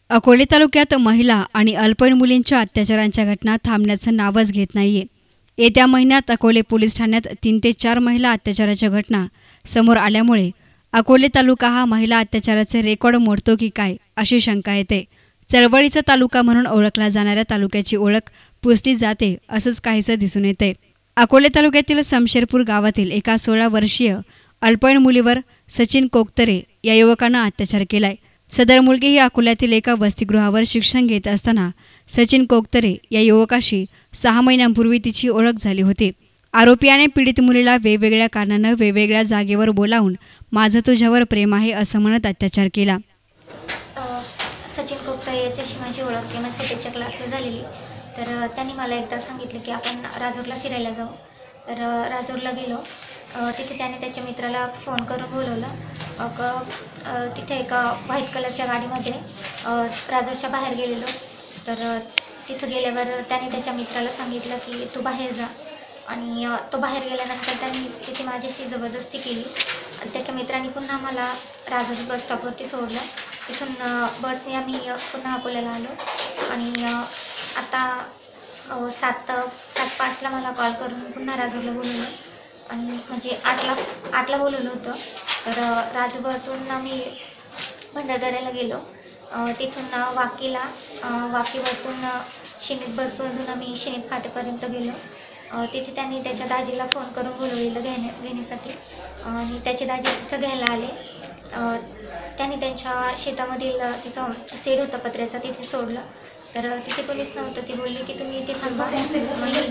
अकोले तालुक्यात महिला आणि अल्पवयीन मुलींच्या अत्याचारांच्या घटना थांबण्याचं नावच घेत नाहीये। येत्या महिन्यात अकोले पोलीस ठाण्यात 3 ते 4 महिला अत्याचाराच्या घटना समोर आल्यामुळे अकोले तालुका हा महिला अत्याचाराचे रेकॉर्ड मोडतो की काय अशी शंका येते। चळवळीचा तालुका म्हणून ओळखला जाणाऱ्या तालुक्याची ओळख पुसली जाते असंच काहीसं दिसून येते। अकोले तालुक्यातील समशेरपूर गावातील एका 16 वर्षीय अल्पवयीन मुलीवर सचिन कोकतरे या युवकानं अत्याचार केलाय। सदर मुलगी ही अकोल्यातील एका वसतिगृहावर शिक्षण घेत असताना सचिन कोकतरे या युवकाशी 6 महिन्यांपूर्वी तिची ओळख झाली होती। आरोपीने पीडित मुलीला वेगवेगळ्या कारणानं वेगवेगळ्या जागेवर बोलावून माझं तुझ्यावर प्रेम आहे असं म्हणत अत्याचार केला। सचिन कोकतरे याच्याशी माझी ओळख MSCच्या क्लासला झालेली। तर त्यांनी मला एकदा सांगितलं की आपण राजूरला फिरायला जाऊ। तर राजूरला गेलो। तिथे त्याने त्याच्या मित्राला फोन करून बोलवलं। तिथे एका व्हाईट कलरच्या गाडीमध्ये राजूरच्या बाहेर गेलेलो। तर तिथं गेल्यावर त्याने त्याच्या मित्राला सांगितलं की तू बाहेर जा, आणि तो बाहेर गेल्यानंतर त्यांनी तिथे माझ्याशी जबरदस्ती केली। त्याच्या मित्रांनी पुन्हा मला राजूर बस स्टॉपवरती सोडलं। तिथून बसने आम्ही पुन्हा अकोल्याला आलो, आणि आता 7:05ला मला कॉल करून पुन्हा राजूरला बोलवलं, आणि म्हणजे 8ला बोलवलं होतं। तर राजूरवरून आम्ही भंडारदऱ्याला गेलो। तिथून वाकीवरतून शिनीत बस बघून आम्ही शिनीत फाटेपर्यंत गेलो। तिथे त्यांनी त्याच्या दाजीला फोन करून बोलवलेलं घेण्यासाठी, आणि त्याचे दाजी तिथं घ्यायला आले। त्यांनी त्यांच्या शेतामधील तिथं शेड होतं पत्र्याचा, तिथे सोडलं। तर तिथे पोलीस नव्हतं। ती बोलली की तुम्ही इथे थांबा, मी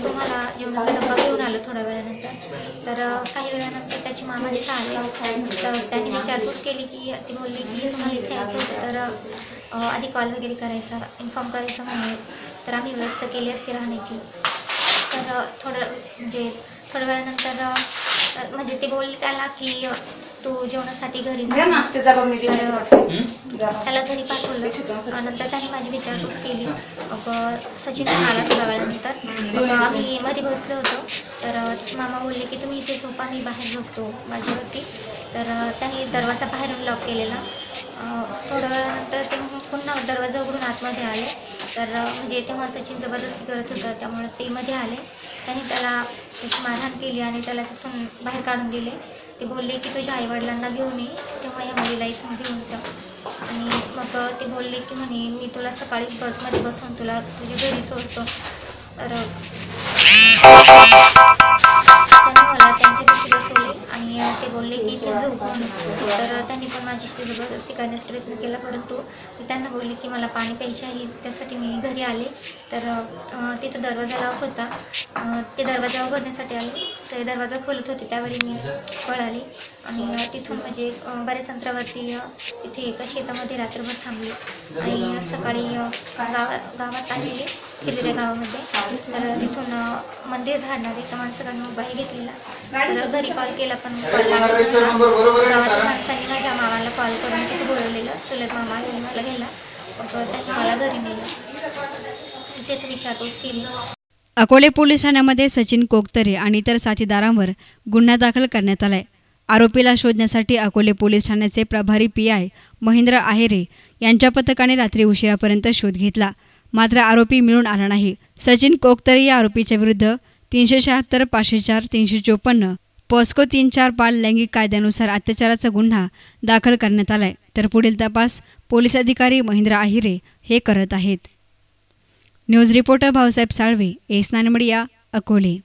तुम्हाला जेवणाचा डब्बा घेऊन आलो थोड्या वेळानंतर। तर काही वेळानंतर त्याचे मामा तिथं आले। तर त्यांनी विचारपूस केली की ती बोलली की तुम्हाला इथे यायचं होतं तर आधी कॉल वगैरे करायचा, इन्फॉर्म करायचं म्हणे, तर आम्ही व्यवस्था केली असती राहण्याची। तर थोड्या वेळानंतर म्हणजे ते बोलले त्याला की तू जेवणासाठी घरी जा, त्याला घरी पाठवलं। नंतर त्यांनी माझी विचारपूस केली। सचिन आला थोड्या वेळानंतर, आम्ही मध्ये बसलो होतो। तर मामा बोलले की तुम्ही इथे झोपा, मी बाहेर झोपतो माझ्यावरती। तर त्यांनी दरवाजा बाहेरून लॉक केलेला। थोड्या वेळानंतर ते पुन्हा दरवाजा उघडून आतमध्ये आले। तर म्हणजे तेव्हा सचिन जबरदस्ती करत होता, त्यामुळे ते मध्ये आले। त्यांनी त्याची मारहाण केली आणि त्याला तिथून बाहेर काढून दिले। ते बोलले की तुझ्या आईवडिलांना घेऊन ये, तेव्हा या मुलीला इथून घेऊन जा। आणि मग ते बोलले की म्हणे मी तुला सकाळी बसमध्ये बसून तुला तुझ्या घरी सोडतो। तर त्यांनी मला त्यांच्या तिथे बसवले आणि ते बोलले की इथे झोप म्हणून। तर त्यांनी पण माझ्याशी जबरदस्ती करण्याचा प्रयत्न केला, परंतु मी त्यांना बोलले की मला पाणी प्यायचे आहे, त्यासाठी मी घरी आले। तर तिथं दरवाजा लॉक होता। ते दरवाजा उघडण्यासाठी आले, ते दरवाजा खोलत होते, त्यावेळी मी पळाली, आणि तिथून म्हणजे बऱ्याच अंतरावरती तिथे एका शेतामध्ये रात्रभर थांबले, आणि सकाळी गावात आले, हिरव्या गावामध्ये। तर तिथून मंदिर झाडणारे एका माणसाकडून मोबाईल घेतलेला। तर घरी कॉल केला पण कॉल लागत नव्हता। गावातील माणसांनी माझ्या मामाला कॉल करून तिथे बोलवलेलं, चुलत मामा आलेले मला घ्यायला। मग त्यांनी मला घरी नेलं, तिथे विचारपूस केली। अकोले पोलीस ठाण्यामध्ये सचिन कोकतरे आणि इतर साथीदारांवर गुन्हा दाखल करण्यात आलाय। आरोपीला शोधण्यासाठी अकोले पोलीस ठाण्याचे प्रभारी PI महेंद्र आहेरे यांच्या पथकाने रात्री उशिरापर्यंत शोध घेतला, मात्र आरोपी मिळून आला नाही। सचिन कोकतरे या आरोपीच्या विरुद्ध 376, 504, 354, पॉस्को 3-4 बाल लैंगिक कायद्यानुसार अत्याचाराचा गुन्हा दाखल करण्यात आलाय। तर पुढील तपास पोलीस अधिकारी महेंद्र आहेरे हे करत आहेत। न्यूज रिपोर्टर भाऊसाहेब साळवे, एस9 मीडिया, अकोले।